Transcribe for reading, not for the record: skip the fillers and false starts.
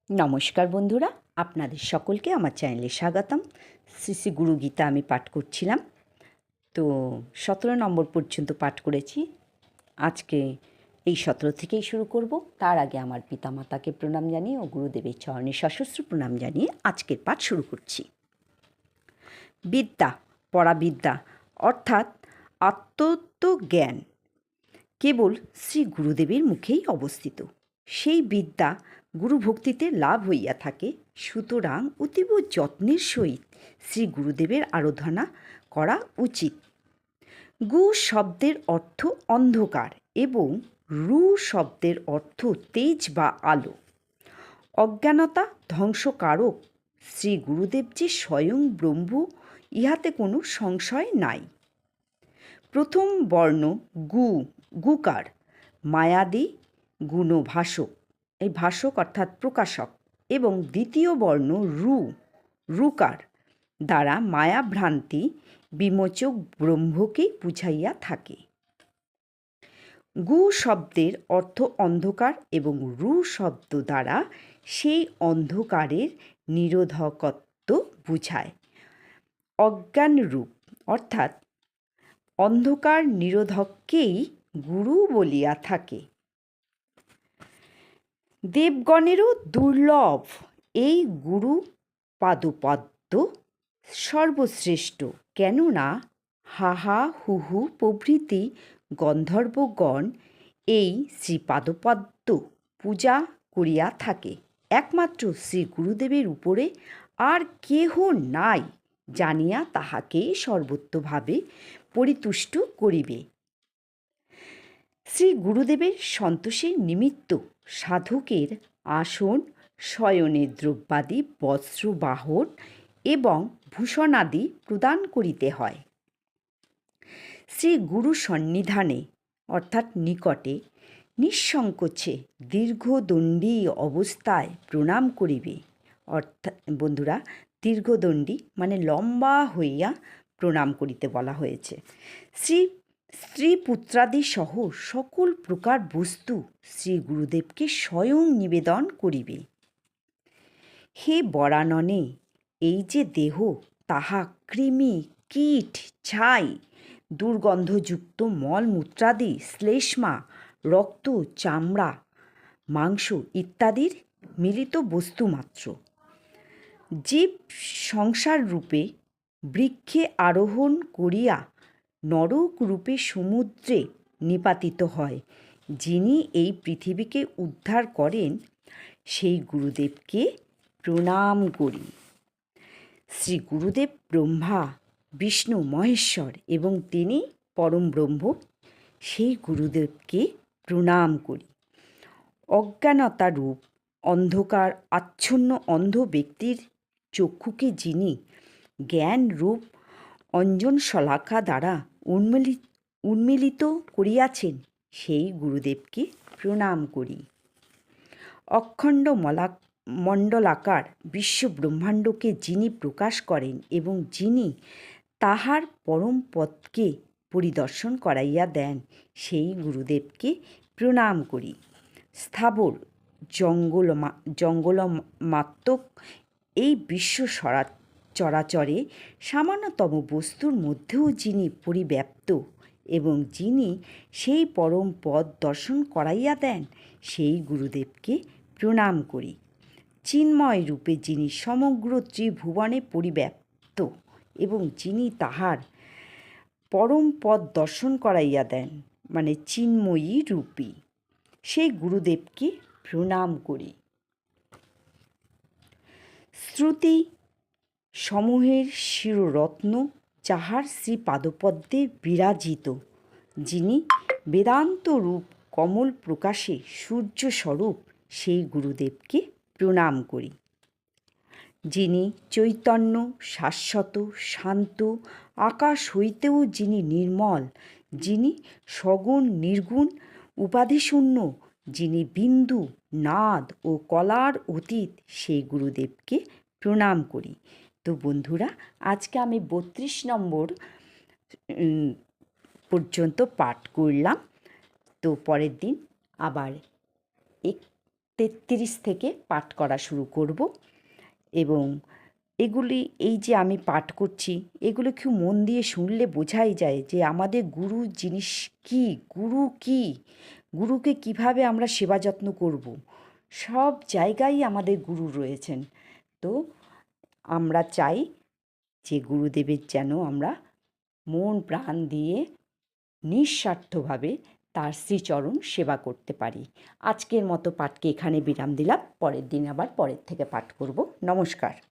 নমস্কার বন্ধুরা, আপনাদের সকলকে আমার চ্যানেলে স্বাগতম। শ্রী শ্রী গুরু গীতা আমি পাঠ করছিলাম। তো 17 নম্বর পর্যন্ত পাঠ করেছি। আজকে এই 17 থেকেই শুরু করব। তার আগে আমার পিতামাতাকে প্রণাম জানিয়ে ও গুরুদেবের চরণে সশস্ত্র প্রণাম জানিয়ে আজকের পাঠ শুরু করছি। বিদ্যা, পরাবিদ্যা অর্থাৎ আত্মতত্ত্বজ্ঞান কেবল শ্রী গুরুদেবের মুখেই অবস্থিত। সেই বিদ্যা গুরুভক্তিতে লাভ হইয়া থাকে। সুতরাং অতীব যত্নের সহিত শ্রী গুরুদেবের আরাধনা করা উচিত। গু শব্দের অর্থ অন্ধকার এবং রু শব্দের অর্থ তেজ বা আলো। অজ্ঞানতা ধ্বংসকারক শ্রী গুরুদেব যে স্বয়ং ব্রহ্ম, ইহাতে কোনো সংশয় নাই। প্রথম বর্ণ গু, গুকার, মায়াদি গুণভাষক, এই ভাষক অর্থাৎ প্রকাশক, এবং দ্বিতীয় বর্ণ রু, রুকার দ্বারা মায়াভ্রান্তি বিমোচক ব্রহ্মকেই বুঝাইয়া থাকে। গু শব্দের অর্থ অন্ধকার এবং রু শব্দ দ্বারা সেই অন্ধকারের নিরোধকত্ব বুঝায়। অজ্ঞান রূপ অর্থাৎ অন্ধকার নিরোধককেই গুরু বলিয়া থাকে। দেবগণেরও দুর্লভ এই গুরু পাদপদ্ম সর্বশ্রেষ্ঠ, কেননা হাহা হুহু প্রভৃতি গন্ধর্বগণ এই শ্রীপাদপদ্ম পূজা করিয়া থাকে। একমাত্র শ্রী গুরুদেবের উপরে আর কেহ নাই জানিয়া তাহাকেই সর্বতোভাবে পরিতুষ্ট করিবে। শ্রী গুরুদেবের সন্তোষের নিমিত্ত সাধকের আসন, শয়নের দ্রব্যাদি, বস্ত্রবাহন এবং ভূষণাদি প্রদান করিতে হয়। শ্রী গুরু সন্নিধানে অর্থাৎ নিকটে নিঃসংকোচে দীর্ঘদণ্ডী অবস্থায় প্রণাম করিবে। অর্থাৎ বন্ধুরা, দীর্ঘদণ্ডী মানে লম্বা হইয়া প্রণাম করিতে বলা হয়েছে। স্ত্রী পুত্রাদি সহ সকল প্রকার বস্তু শ্রী গুরুদেবকে স্বয়ং নিবেদন করিবে। হে বরাননে, এই যে দেহ, তাহা কৃমি, কীট, ছাই, দুর্গন্ধযুক্ত মলমূত্রাদি, শ্লেষ্মা, রক্ত, চামড়া, মাংস ইত্যাদির মিলিত বস্তুমাত্র। জীব সংসার রূপে বৃক্ষে আরোহণ করিয়া নরক রূপে সমুদ্রে নিপাতিত হয়। যিনি এই পৃথিবীকে উদ্ধার করেন, সেই গুরুদেবকে প্রণাম করি। শ্রী গুরুদেব ব্রহ্মা, বিষ্ণু, মহেশ্বর এবং তিনি পরম ব্রহ্ম, সেই গুরুদেবকে প্রণাম করি। অজ্ঞানতারূপ অন্ধকার আচ্ছন্ন অন্ধ ব্যক্তির চক্ষুকে যিনি জ্ঞান রূপ অঞ্জন শলাকা দ্বারা উন্মিলিত করিয়াছেন, সেই গুরুদেবকে প্রণাম করি। অখণ্ড মণ্ডলাকার বিশ্ব ব্রহ্মাণ্ডকে যিনি প্রকাশ করেন এবং যিনি তাহার পরম পদকে পরিদর্শন করাইয়া দেন, সেই গুরুদেবকে প্রণাম করি। স্থাবর জঙ্গলমাত্মক এই বিশ্ব চরাচরে সামান্যতম বস্তুর মধ্যেও যিনি পরিব্যাপ্ত এবং যিনি সেই পরম পদ দর্শন করাইয়া দেন, সেই গুরুদেবকে প্রণাম করি। চিন্ময় রূপে যিনি সমগ্র ত্রিভুবনে পরিব্যাপ্ত এবং যিনি তাহার পরম পদ দর্শন করাইয়া দেন, মানে চিন্ময়ী রূপী, সেই গুরুদেবকে প্রণাম করি। শ্রুতি সমূহের শিররত্ন যাহার শ্রীপাদপদ্মে বিরাজিত, যিনি বেদান্ত রূপ কমল প্রকাশে সূর্যস্বরূপ, সেই গুরুদেবকে প্রণাম করি। যিনি চৈতন্য, শাশ্বত, শান্ত, আকাশ হইতেও যিনি নির্মল, যিনি সগুণ নির্গুণ উপাধিশূন্য, যিনি বিন্দু, নাদ ও কলার অতীত, সেই গুরুদেবকে প্রণাম করি। তো বন্ধুরা, আজকে আমি 32 নম্বর পর্যন্ত পাঠ করলাম। তো পরের দিন আবার 33 থেকে পাঠ করা শুরু করব। এবং এগুলি এই যে আমি পাঠ করছি, এগুলো খুব মন দিয়ে শুনলে বোঝাই যায় যে আমাদের গুরু জিনিস কী, গুরু কী, গুরুকে কিভাবে আমরা সেবা যত্ন করব। সব জায়গায় আমাদের গুরু রয়েছেন। তো আমরা চাই যে গুরুদেবের যেন আমরা মন প্রাণ দিয়ে নিঃস্বার্থভাবে তার শ্রীচরণ সেবা করতে পারি। আজকের মতো পাঠকে এখানে বিরাম দিলাম। পরের দিন আবার পরের থেকে পাঠ করব। নমস্কার।